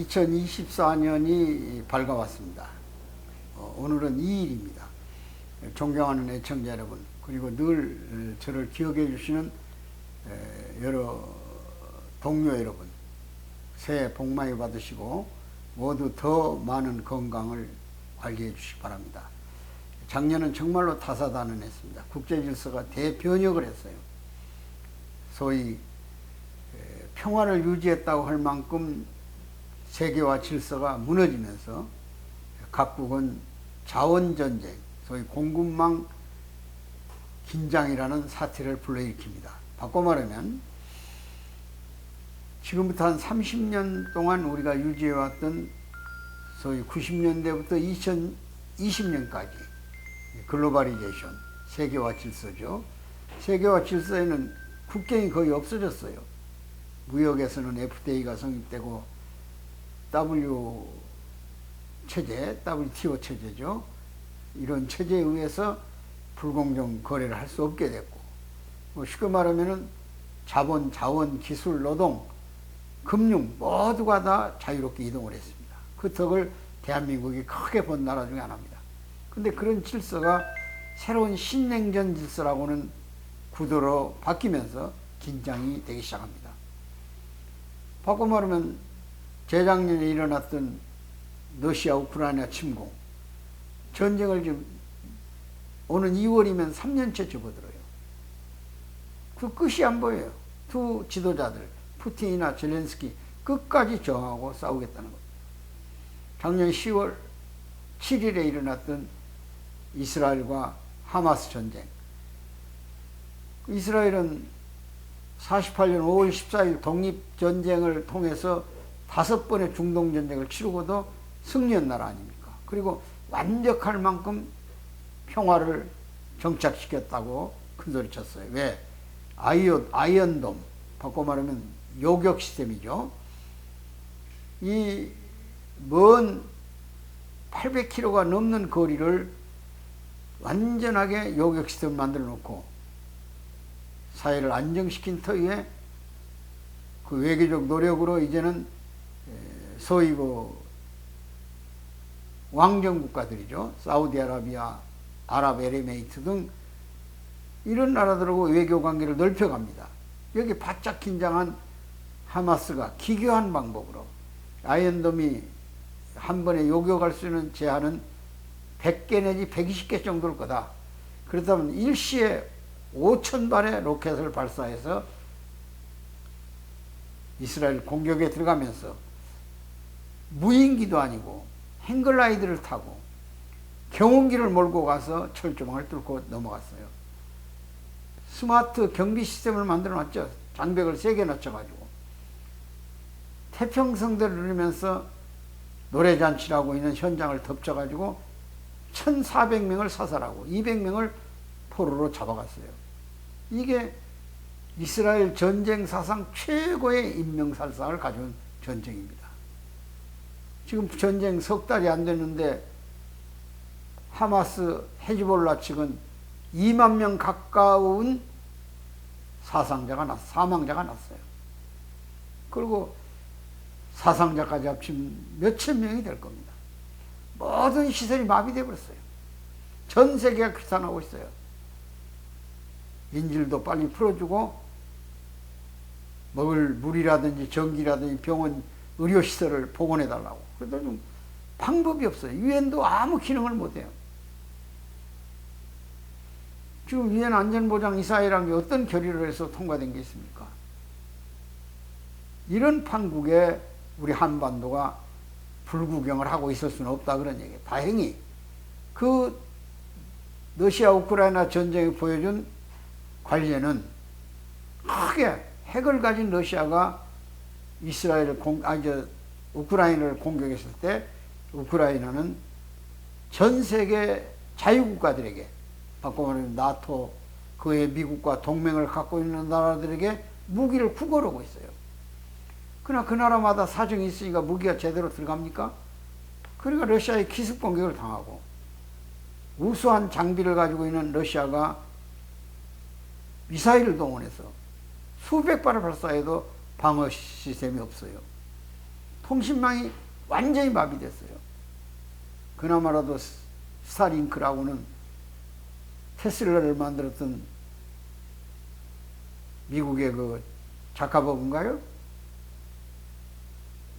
2024년이 밝아왔습니다. 오늘은 2일입니다. 존경하는 애청자 여러분, 그리고 늘 저를 기억해 주시는 여러 동료 여러분, 새해 복 많이 받으시고 모두 더 많은 건강을 관리해 주시기 바랍니다. 작년은 정말로 다사다난했습니다. 국제질서가 대변혁을 했어요. 소위 평화를 유지했다고 할 만큼 세계화 질서가 무너지면서 각국은 자원전쟁, 소위 공급망 긴장이라는 사태를 불러일으킵니다. 바꿔 말하면 지금부터 한 30년 동안 우리가 유지해왔던 소위 90년대부터 2020년까지 글로벌리제이션, 세계화 질서죠. 세계화 질서에는 국경이 거의 없어졌어요. 무역에서는 FTA가 성립되고 WTO 체제죠. 이런 체제에 의해서 불공정 거래를 할 수 없게 됐고, 쉽게 말하면은 자원, 기술, 노동, 금융 모두가 다 자유롭게 이동을 했습니다. 그 덕을 대한민국이 크게 본 나라 중에 하나입니다. 근데 그런 질서가 새로운 신냉전 질서라고는 구도로 바뀌면서 긴장이 되기 시작합니다. 바꿔 말하면 재작년에 일어났던 러시아 우크라이나 침공, 전쟁을 지금 오는 2월이면 3년째 접어들어요. 그 끝이 안 보여요. 두 지도자들, 푸틴이나 젤렌스키 끝까지 저항하고 싸우겠다는 겁니다. 작년 10월 7일에 일어났던 이스라엘과 하마스 전쟁. 이스라엘은 48년 5월 14일 독립전쟁을 통해서 5번의 중동전쟁을 치르고도 승리한 나라 아닙니까? 그리고 완벽할 만큼 평화를 정착시켰다고 큰소리 쳤어요. 왜? 아이언돔, 바꿔 말하면 요격 시스템이죠. 이 먼 800km가 넘는 거리를 완전하게 요격 시스템을 만들어 놓고 사회를 안정시킨 터위에 그 외교적 노력으로 이제는 소위 왕정 국가들이죠. 사우디아라비아, 아랍에미레이트 등 이런 나라들하고 외교 관계를 넓혀갑니다. 여기 바짝 긴장한 하마스가 기괴한 방법으로 아이언돔이 한 번에 요격할 수 있는 제한은 100개 내지 120개 정도일 거다. 그렇다면 일시에 5,000발의 로켓을 발사해서 이스라엘 공격에 들어가면서 무인기도 아니고 행글라이드를 타고 경운기를 몰고 가서 철조망을 뚫고 넘어갔어요. 스마트 경비 시스템을 만들어 놨죠. 장벽을 3개 놓쳐가지고 태평성대를 누리면서 노래잔치를 하고 있는 현장을 덮쳐가지고 1,400명을 사살하고 200명을 포로로 잡아갔어요. 이게 이스라엘 전쟁 사상 최고의 인명살상을 가져온 전쟁입니다. 지금 전쟁 석 달이 안 됐는데 하마스, 헤즈볼라 측은 2만 명 가까운 사망자가 났어요. 그리고 사상자까지 합치면 몇천 명이 될 겁니다. 모든 시설이 마비되어 버렸어요. 전 세계가 규탄하고 있어요. 인질도 빨리 풀어주고 먹을 물이라든지 전기라든지 병원 의료시설을 복원해달라고. 그래도 좀 방법이 없어요. 유엔도 아무 기능을 못해요. 지금 유엔 안전보장 이사회라는 게 어떤 결의를 해서 통과된 게 있습니까? 이런 판국에 우리 한반도가 불구경을 하고 있을 수는 없다, 그런 얘기예요. 다행히 그 러시아 우크라이나 전쟁이 보여준 관례는 크게 핵을 가진 러시아가 우크라이나를 공격했을 때 우크라이나는 전 세계 자유국가들에게, 바꿔 말하면 나토, 그의 미국과 동맹을 갖고 있는 나라들에게 무기를 구걸하고 있어요. 그러나 그 나라마다 사정이 있으니까 무기가 제대로 들어갑니까? 그러니까 러시아의 기습 공격을 당하고, 우수한 장비를 가지고 있는 러시아가 미사일을 동원해서 수백 발을 발사해도 방어 시스템이 없어요. 통신망이 완전히 마비됐어요. 그나마라도 스타링크라고는 테슬라를 만들었던 미국의 그 작가버그인가요?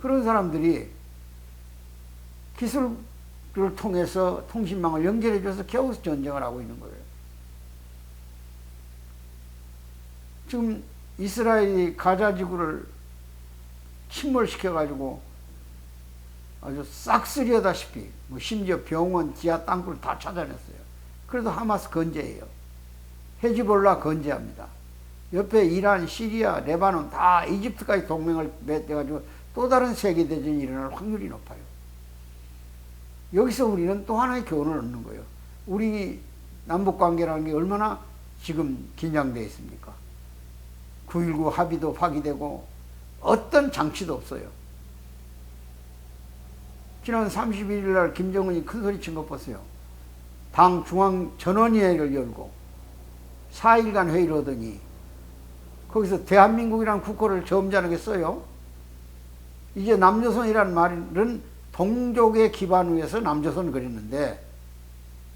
그런 사람들이 기술을 통해서 통신망을 연결해줘서 겨우 전쟁을 하고 있는 거예요. 지금 이스라엘이 가자 지구를 침몰시켜가지고 아주 싹쓸이하다시피 뭐 심지어 병원, 지하 땅굴 다 찾아냈어요. 그래도 하마스 건재해요. 헤즈볼라 건재합니다. 옆에 이란, 시리아, 레바논 다 이집트까지 동맹을 맺어가지고 또 다른 세계대전이 일어날 확률이 높아요. 여기서 우리는 또 하나의 교훈을 얻는 거예요. 우리 남북관계라는 게 얼마나 지금 긴장되어 있습니까? 9.19 합의도 파기되고 어떤 장치도 없어요. 지난 31일 날 김정은이 큰소리 친 거 보세요. 당 중앙전원회의를 열고 4일간 회의를 하더니 거기서 대한민국이라는 국호를 점잖게 써요. 이제 남조선이라는 말은 동족의 기반 위에서 남조선을 그렸는데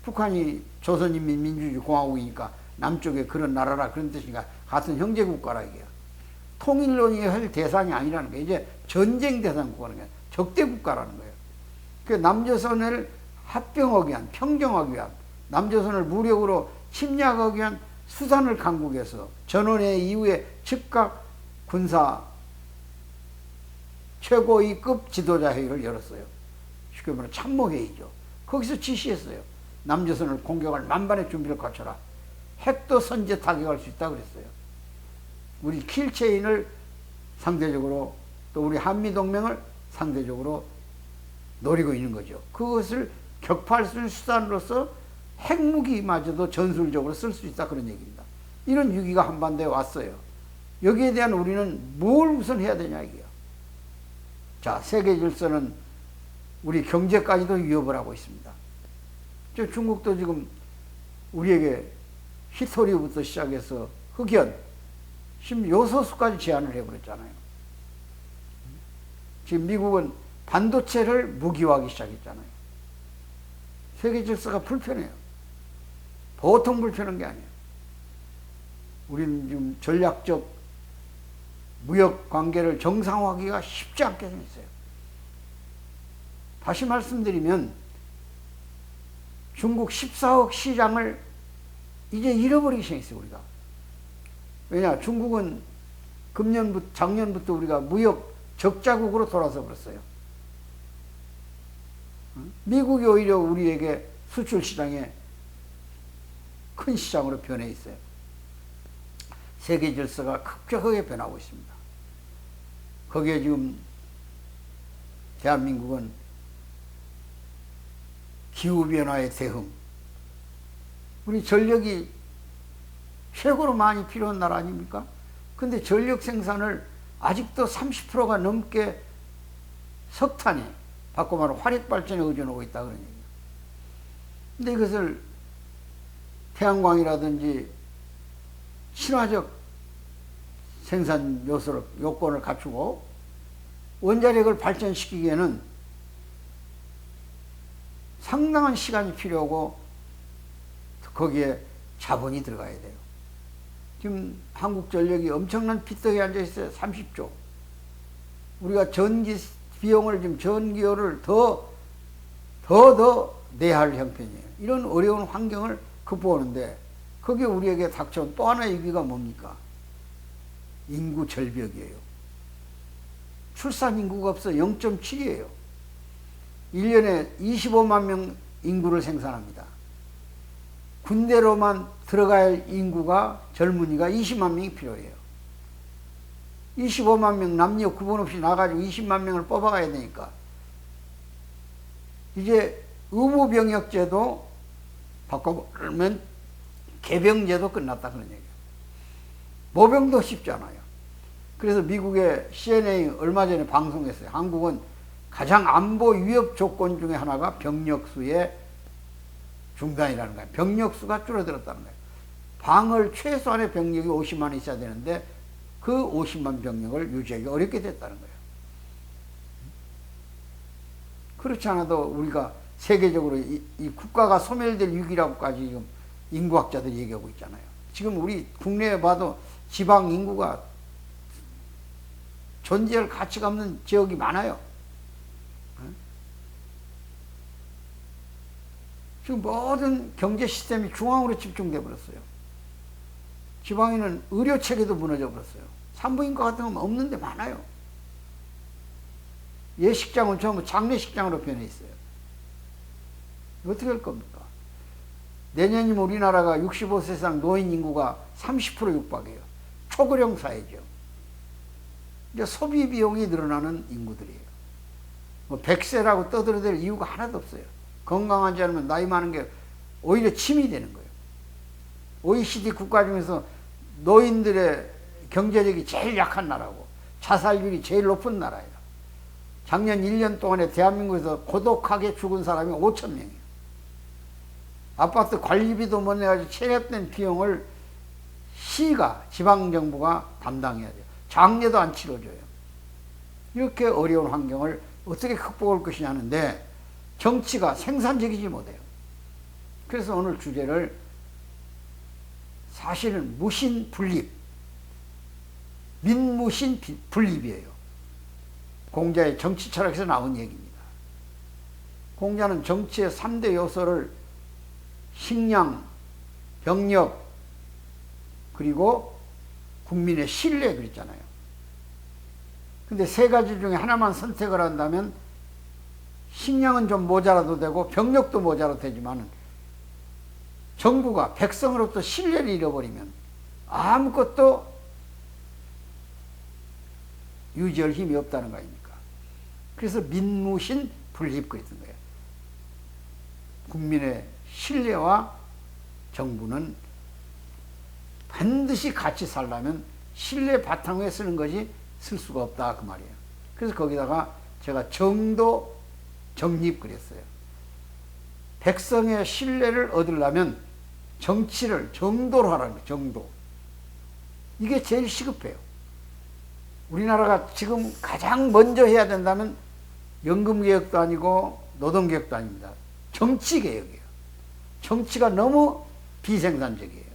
북한이 조선인민민주주의공화국이니까 남쪽에 그런 나라라 그런 뜻이니까 같은 형제국가라 이게요. 통일론이 할 대상이 아니라는 거예요. 이제 전쟁 대상 국가라는 거예요. 적대 국가라는 거예요. 그 남조선을 합병하기 위한, 평정하기 위한, 남조선을 무력으로 침략하기 위한 수산을 강국에서 전원회 이후에 즉각 군사 최고위급 지도자 회의를 열었어요. 쉽게 말하면 참모회의죠. 거기서 지시했어요. 남조선을 공격할 만반의 준비를 갖춰라. 핵도 선제 타격할 수 있다 그랬어요. 우리 킬체인을 상대적으로 또 우리 한미동맹을 상대적으로 노리고 있는 거죠. 그것을 격파할 수 있는 수단으로서 핵무기마저도 전술적으로 쓸 수 있다 그런 얘기입니다. 이런 위기가 한반도에 왔어요. 여기에 대한 우리는 뭘 우선 해야 되냐 이게요. 자, 세계 질서는 우리 경제까지도 위협을 하고 있습니다. 중국도 지금 우리에게 히토리부터 시작해서 흑연, 심지어 요소수까지 제한을 해버렸잖아요. 지금 미국은 반도체를 무기화하기 시작했잖아요. 세계 질서가 불편해요. 보통 불편한 게 아니에요. 우리는 지금 전략적 무역 관계를 정상화하기가 쉽지 않게 생겼어요. 다시 말씀드리면 중국 14억 시장을 이제 잃어버리기 시작했어요, 우리가. 왜냐, 중국은 작년부터 우리가 무역 적자국으로 돌아서 버렸어요. 미국이 오히려 우리에게 수출 시장에 큰 시장으로 변해 있어요. 세계 질서가 급격하게 변하고 있습니다. 거기에 지금 대한민국은 기후변화의 대응, 우리 전력이 최고로 많이 필요한 나라 아닙니까? 근데 전력 생산을 아직도 30%가 넘게 석탄에, 바꿔 말하면 화력발전에 의존하고 있다 그런 얘기예요. 근데 이것을 태양광이라든지 친화적 생산 요건을 갖추고 원자력을 발전시키기에는 상당한 시간이 필요하고 거기에 자본이 들어가야 돼요. 지금 한국전력이 엄청난 빚덕에 앉아 있어요. 30조. 우리가 전기 비용을 지금 전기료를 더 내야 할 형편이에요. 이런 어려운 환경을 극복하는데 거기에 우리에게 닥쳐온 또 하나의 위기가 뭡니까? 인구 절벽이에요. 출산 인구가 없어 0.7이에요. 1년에 25만 명 인구를 생산합니다. 군대로만 들어가야 할 인구가, 젊은이가 20만 명이 필요해요. 25만 명 남녀 구분 없이 나가지고 20만 명을 뽑아가야 되니까 이제 의무병역제도 바꿔보면 개병제도 끝났다 그런 얘기예요. 모병도 쉽지 않아요. 그래서 미국의 CNA 얼마 전에 방송했어요. 한국은 가장 안보 위협 조건 중에 하나가 병력수의 중단이라는 거예요. 병력수가 줄어들었다는 거예요. 방을 최소한의 병력이 50만 있어야 되는데 그 50만 병력을 유지하기 어렵게 됐다는 거예요. 그렇지 않아도 우리가 세계적으로 이 국가가 소멸될 위기라고까지 지금 인구학자들이 얘기하고 있잖아요. 지금 우리 국내에 봐도 지방 인구가 존재할 가치가 없는 지역이 많아요. 지금 모든 경제 시스템이 중앙으로 집중돼 버렸어요. 지방에는 의료 체계도 무너져 버렸어요. 산부인과 같은 건 없는데 많아요. 예식장은 전부 장례식장으로 변해 있어요. 어떻게 할 겁니까? 내년이면 우리나라가 65세 이상 노인 인구가 30% 육박해요. 초고령 사회죠. 이제 소비 비용이 늘어나는 인구들이에요. 뭐 100세라고 떠들어댈 이유가 하나도 없어요. 건강하지 않으면 나이 많은 게 오히려 침이 되는 거예요. OECD 국가 중에서 노인들의 경제력이 제일 약한 나라고 자살률이 제일 높은 나라예요. 작년 1년 동안에 대한민국에서 고독하게 죽은 사람이 5,000명이에요. 아파트 관리비도 못 내가지고 체납된 비용을 시가, 지방정부가 담당해야 돼요. 장례도 안 치러줘요. 이렇게 어려운 환경을 어떻게 극복할 것이냐는데 정치가 생산적이지 못해요. 그래서 오늘 주제를 사실은 무신분립, 민무신분립이에요. 공자의 정치 철학에서 나온 얘기입니다. 공자는 정치의 3대 요소를 식량, 병력, 그리고 국민의 신뢰 그랬잖아요. 근데 세 가지 중에 하나만 선택을 한다면 식량은 좀 모자라도 되고 병력도 모자라도 되지만 정부가 백성으로부터 신뢰를 잃어버리면 아무것도 유지할 힘이 없다는 거 아닙니까? 그래서 민무신 분립 그랬던 거예요. 국민의 신뢰와 정부는 반드시 같이 살려면 신뢰 바탕 위에 쓰는 것이 쓸 수가 없다 그 말이에요. 그래서 거기다가 제가 정도 정립 그랬어요. 백성의 신뢰를 얻으려면 정치를 정도로 하라는 거예요. 정도. 이게 제일 시급해요. 우리나라가 지금 가장 먼저 해야 된다는 연금개혁도 아니고 노동개혁도 아닙니다. 정치개혁이에요. 정치가 너무 비생산적이에요.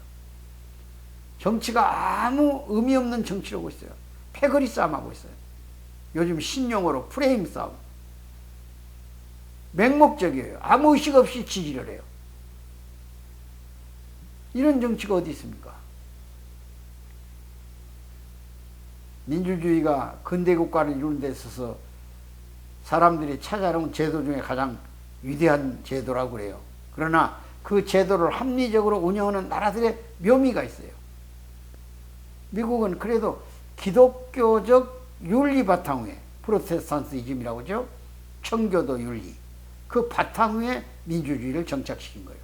정치가 아무 의미 없는 정치를 하고 있어요. 패거리 싸움하고 있어요. 요즘 신용어로 프레임 싸움. 맹목적이에요. 아무 의식 없이 지지를 해요. 이런 정치가 어디 있습니까? 민주주의가 근대국가를 이루는 데 있어서 사람들이 찾아온 제도 중에 가장 위대한 제도라고 그래요. 그러나 그 제도를 합리적으로 운영하는 나라들의 묘미가 있어요. 미국은 그래도 기독교적 윤리 바탕 위에 프로테스탄티즘이라고 하죠. 청교도 윤리. 그 바탕 위에 민주주의를 정착시킨 거예요.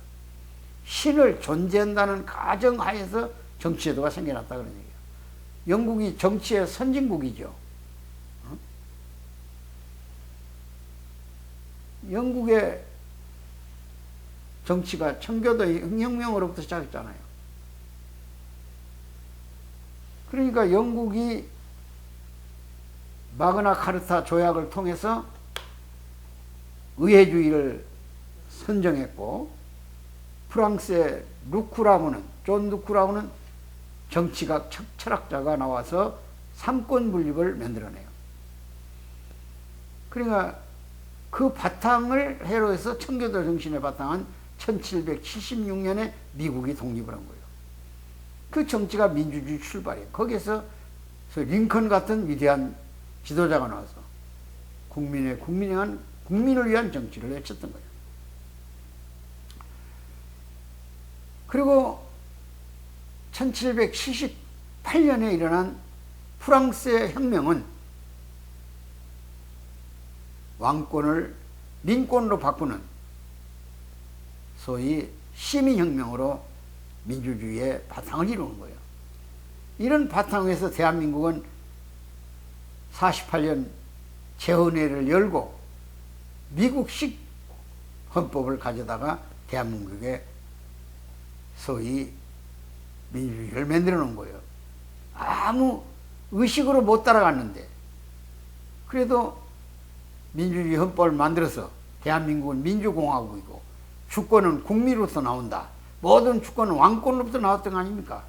신을 존재한다는 가정하에서 정치제도가 생겨났다 그런 얘기예요. 영국이 정치의 선진국이죠. 영국의 정치가 청교도 혁명으로부터 시작했잖아요. 그러니까 영국이 마그나 카르타 조약을 통해서 의회주의를 선정했고, 프랑스의 존 루크라무는 정치학 철학자가 나와서 삼권 분립을 만들어내요. 그러니까 그 바탕을 해로해서 청교도 정신의 바탕은 1776년에 미국이 독립을 한 거예요. 그 정치가 민주주의 출발이에요. 거기에서 링컨 같은 위대한 지도자가 나와서 국민을 위한 정치를 외쳤던 거예요. 그리고 1778년에 일어난 프랑스의 혁명은 왕권을 민권으로 바꾸는 소위 시민혁명으로 민주주의의 바탕을 이루는 거예요. 이런 바탕에서 대한민국은 48년 재헌회를 열고 미국식 헌법을 가져다가 대한민국에 소위 민주주의를 만들어 놓은 거예요. 아무 의식으로 못 따라갔는데 그래도 민주주의 헌법을 만들어서 대한민국은 민주공화국이고 주권은 국민으로부터 나온다. 모든 주권은 왕권으로부터 나왔던 거 아닙니까?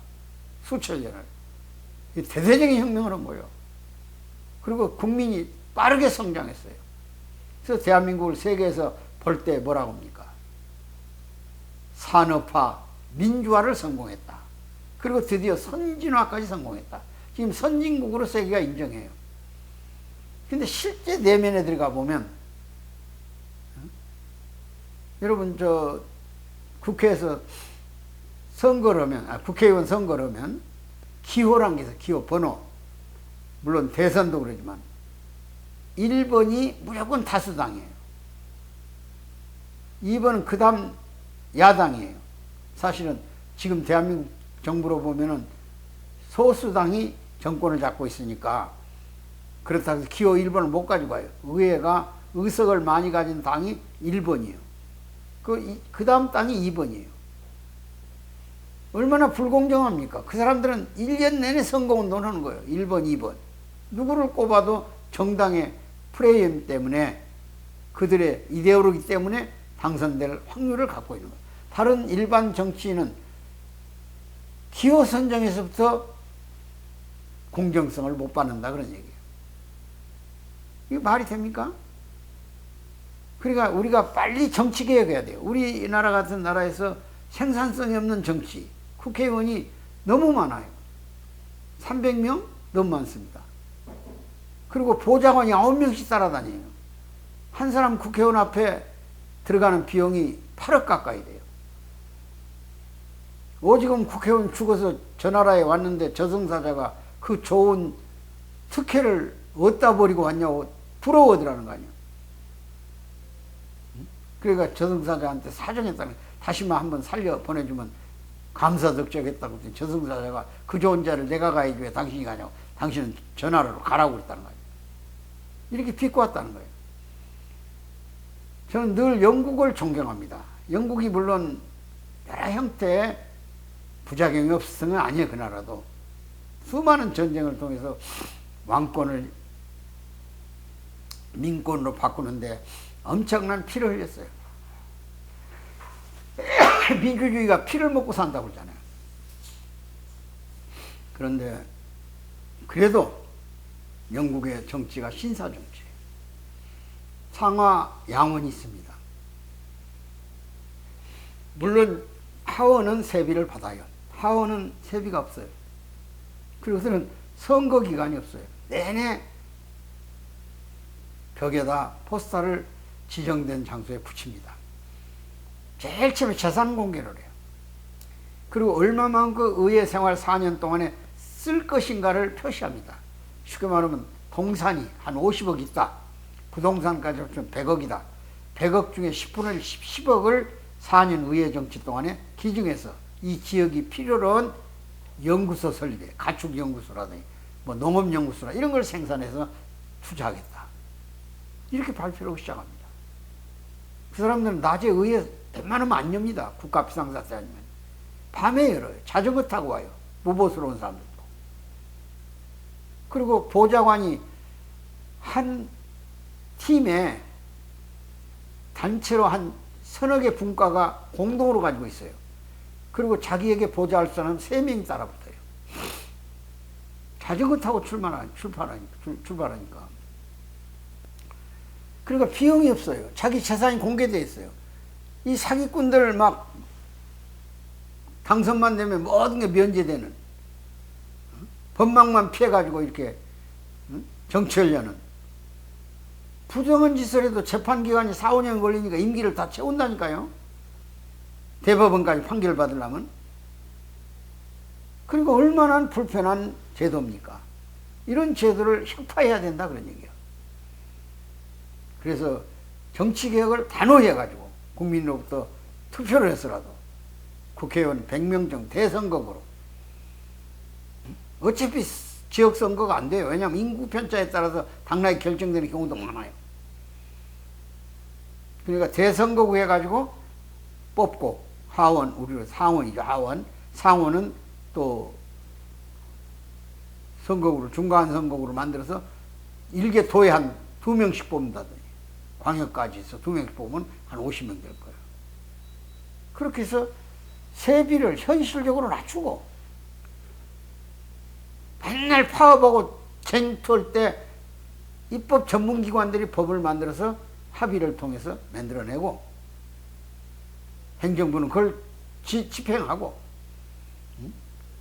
수천 년을. 대대적인 혁명을 한 거예요. 그리고 국민이 빠르게 성장했어요. 그래서 대한민국을 세계에서 볼 때 뭐라고 합니까? 산업화, 민주화를 성공했다. 그리고 드디어 선진화까지 성공했다. 지금 선진국으로 세계가 인정해요. 근데 실제 내면에 들어가 보면 여러분 저 국회에서 선거를 하면 국회의원 선거를 하면 기호란 게 있어요. 기호 번호. 물론 대선도 그러지만 1번이 무조건 다수당이에요. 2번은 그 다음 야당이에요. 사실은 지금 대한민국 정부로 보면은 소수당이 정권을 잡고 있으니까 그렇다고 해서 기호 1번을 못 가지고 가요. 의회가 의석을 많이 가진 당이 1번이에요. 그 다음 당이 2번이에요. 얼마나 불공정합니까? 그 사람들은 1년 내내 선거운동을 하는 거예요. 1번, 2번. 누구를 꼽아도 정당의 프레임 때문에 그들의 이데올로기 때문에 당선될 확률을 갖고 있는 거예요. 다른 일반 정치인은 기호 선정에서부터 공정성을 못 받는다 그런 얘기예요. 이게 말이 됩니까? 그러니까 우리가 빨리 정치 개혁해야 돼요. 우리나라 같은 나라에서 생산성이 없는 정치, 국회의원이 너무 많아요. 300명? 너무 많습니다. 그리고 보좌관이 9명씩 따라다녀요. 한 사람 국회의원 앞에 들어가는 비용이 8억 가까이 돼요. 오지금 국회의원 죽어서 저 나라에 왔는데 저승사자가 그 좋은 특혜를 어디다 버리고 왔냐고 부러워하더라는 거 아니에요. 그러니까 저승사자한테 사정했다면 다시만 한번 살려 보내주면 감사덕적했다고 했더니 저승사자가 그 좋은 자를 내가 가야지 왜 당신이 가냐고. 당신은 저 나라로 가라고 그랬다는 거예요. 이렇게 비꼬았다는 거예요. 저는 늘 영국을 존경합니다. 영국이 물론 여러 형태의 부작용이 없었던 건 아니에요. 그 나라도. 수많은 전쟁을 통해서 왕권을 민권으로 바꾸는데 엄청난 피를 흘렸어요. 민주주의가 피를 먹고 산다고 그러잖아요. 그런데 그래도 영국의 정치가 신사정치예요. 상하 양원이 있습니다. 물론 하원은 세비를 받아요. 하원은 세비가 없어요. 그리고 그들은 선거 기간이 없어요. 내내 벽에다 포스터를 지정된 장소에 붙입니다. 제일 처음에 재산 공개를 해요. 그리고 얼마만큼 의회 생활 4년 동안에 쓸 것인가를 표시합니다. 쉽게 말하면 동산이 한 50억 있다. 부동산까지 합치면 100억이다. 100억 중에 10분의 10억을 4년 의회 정치 동안에 기증해서 이 지역이 필요로 한 연구소 설립에 가축연구소라든지 뭐 농업연구소라 이런 걸 생산해서 투자하겠다. 이렇게 발표를 시작합니다. 그 사람들은 낮에 의회 웬만하면 안 엽니다. 국가 비상사태 아니면. 밤에 열어요. 자전거 타고 와요. 무보스러운 사람들도. 그리고 보좌관이 한 팀에 단체로 한 서너 개 분과가 공동으로 가지고 있어요. 그리고 자기에게 보좌할 사람 3명이 따라붙어요. 자전거 타고 출발하니까. 그러니까 비용이 없어요. 자기 재산이 공개되어 있어요. 이 사기꾼들 막 당선만 되면 모든 게 면제되는 법망만 피해가지고 이렇게 정치하려는 부정한 짓을 해도 재판기간이 4, 5년 걸리니까 임기를 다 채운다니까요. 대법원까지 판결을 받으려면. 그리고 얼마나 불편한 제도입니까? 이런 제도를 혁파해야 된다 그런 얘기예요. 그래서 정치개혁을 단호해가지고 국민으로부터 투표를 해서라도 국회의원 100명 중 대선거구로 어차피 지역선거가 안 돼요. 왜냐하면 인구 편차에 따라서 당락이 결정되는 경우도 많아요. 그러니까 대선거구 해가지고 뽑고 하원, 우리로 상원이죠. 하원, 상원은 또 선거구를 중간 선거구로 만들어서 일개 도에 한 2명씩 뽑는다더니 광역까지 해서 2명씩 뽑으면 한 50명 될 거예요. 그렇게 해서 세비를 현실적으로 낮추고 맨날 파업하고 쟁투할 때 입법 전문기관들이 법을 만들어서 합의를 통해서 만들어내고 행정부는 그걸 집행하고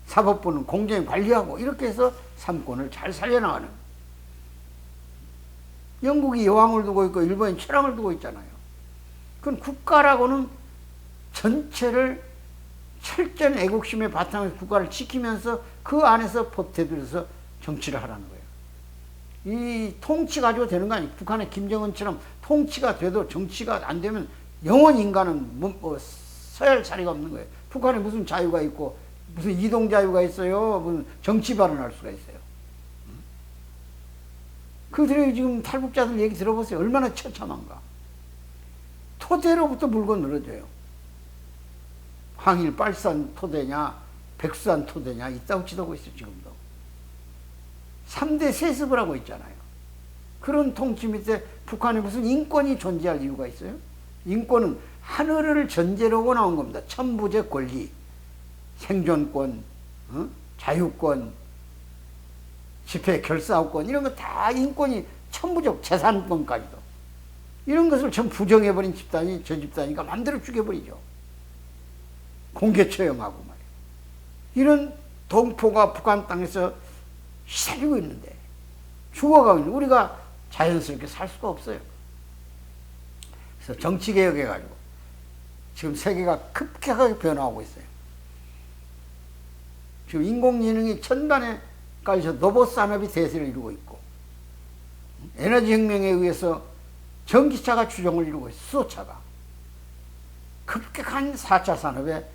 사법부는 공정히 관리하고 이렇게 해서 삼권을 잘 살려나가는, 영국이 여왕을 두고 있고 일본이 천황을 두고 있잖아요. 그건 국가라고는 전체를 철저한 애국심의 바탕에서 국가를 지키면서 그 안에서 법 테두리에서 정치를 하라는 거예요. 이 통치 가지고 되는 거 아니에요. 북한의 김정은처럼 통치가 돼도 정치가 안 되면 영원 인간은 서야 자리가 없는 거예요. 북한에 무슨 자유가 있고 무슨 이동 자유가 있어요. 무슨 정치 발언할 수가 있어요. 그들의 지금 탈북자들 얘기 들어보세요. 얼마나 처참한가. 토대로부터 물건 늘어져요. 항일 빨산 토대냐 백수산 토대냐 이따고 치닫고 있어요. 지금도 3대 세습을 하고 있잖아요. 그런 통치 밑에 북한에 무슨 인권이 존재할 이유가 있어요? 인권은 하늘을 전제로 나온 겁니다. 천부적 권리, 생존권, 자유권, 집회 결사권 이런 거 다 인권이 천부적, 재산권까지도 이런 것을 전부 부정해버린 집단이 저 집단이니까 마음대로 죽여버리죠. 공개 처형하고 말이에요. 이런 동포가 북한 땅에서 시달리고 있는데 죽어가고 있는데 우리가 자연스럽게 살 수가 없어요. 그래서 정치개혁해가지고 지금 세계가 급격하게 변화하고 있어요. 지금 인공지능이 천단에 깔려서 로봇 산업이 대세를 이루고 있고 에너지 혁명에 의해서 전기차가 주종을 이루고 있어요. 수소차가. 급격한 4차 산업의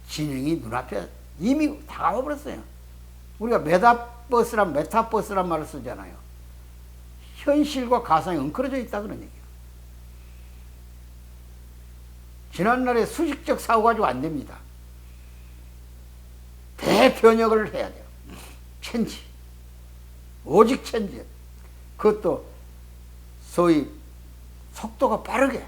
진행이 눈앞에 이미 다가와 버렸어요. 우리가 메타버스란 말을 쓰잖아요. 현실과 가상이 엉클어져 있다 그런 얘기예요. 지난날에 수직적 사고 가지고 안 됩니다. 대변혁을 해야 돼요. 체인지. 오직 체인지. 그것도 소위 속도가 빠르게.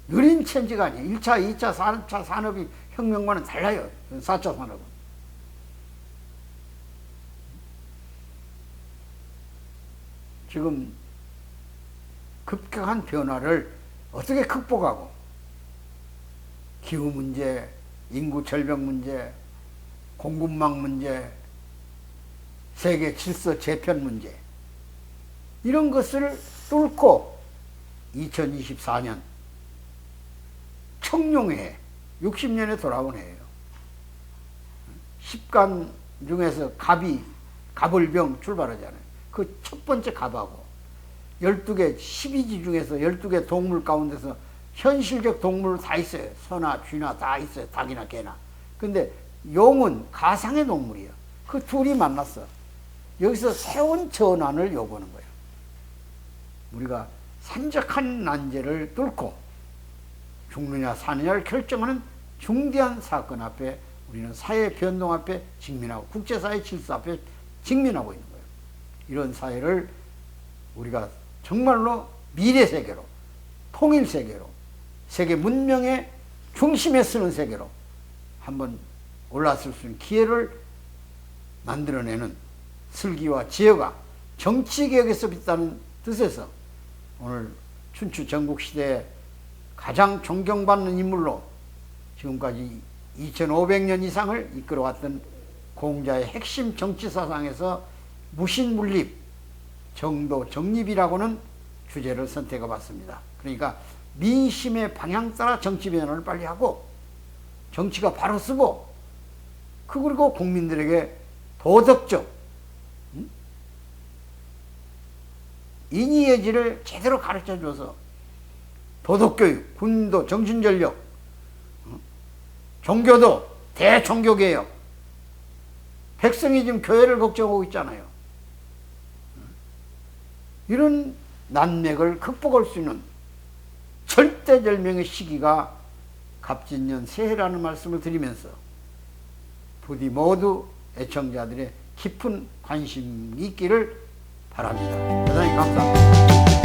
느린 체인지가 아니에요. 1차, 2차, 3차 산업이 혁명과는 달라요. 4차 산업은. 지금 급격한 변화를 어떻게 극복하고 기후 문제, 인구 절벽 문제, 공급망 문제, 세계 질서 재편 문제 이런 것을 뚫고 2024년 청룡해 60년에 돌아온 해예요. 10간 중에서 갑을병 출발하잖아요. 그 첫 번째 갑하고 12개 12지 중에서 12개 동물 가운데서 현실적 동물 다 있어요. 소나 쥐나 다 있어요. 닭이나 개나. 근데 용은 가상의 동물이에요. 그 둘이 만났어. 여기서 새로운 전환을 요구하는 거예요. 우리가 산적한 난제를 뚫고 죽느냐 사느냐를 결정하는 중대한 사건 앞에 우리는 사회 변동 앞에 직면하고 국제사회 질서 앞에 직면하고 있는 거예요. 이런 사회를 우리가 정말로 미래 세계로, 통일 세계로, 세계 문명의 중심에 서는 세계로 한번 올라설 수 있는 기회를 만들어내는 슬기와 지혜가 정치개혁에서 있다는 뜻에서 오늘 춘추 전국시대에 가장 존경받는 인물로 지금까지 2500년 이상을 이끌어왔던 공자의 핵심 정치사상에서 무신물립, 정도, 정립이라고는 주제를 선택해 봤습니다. 그러니까 민심의 방향 따라 정치 변화를 빨리 하고 정치가 바로 쓰고 그리고 국민들에게 도덕적 인의예지를 제대로 가르쳐줘서 도덕교육, 군도, 정신전력, 종교도 대종교개혁, 백성이 지금 교회를 걱정하고 있잖아요. 이런 난맥을 극복할 수 있는 절대절명의 시기가 갑진년 새해라는 말씀을 드리면서 부디 모두 애청자들의 깊은 관심이 있기를 바랍니다. 대단히 감사합니다.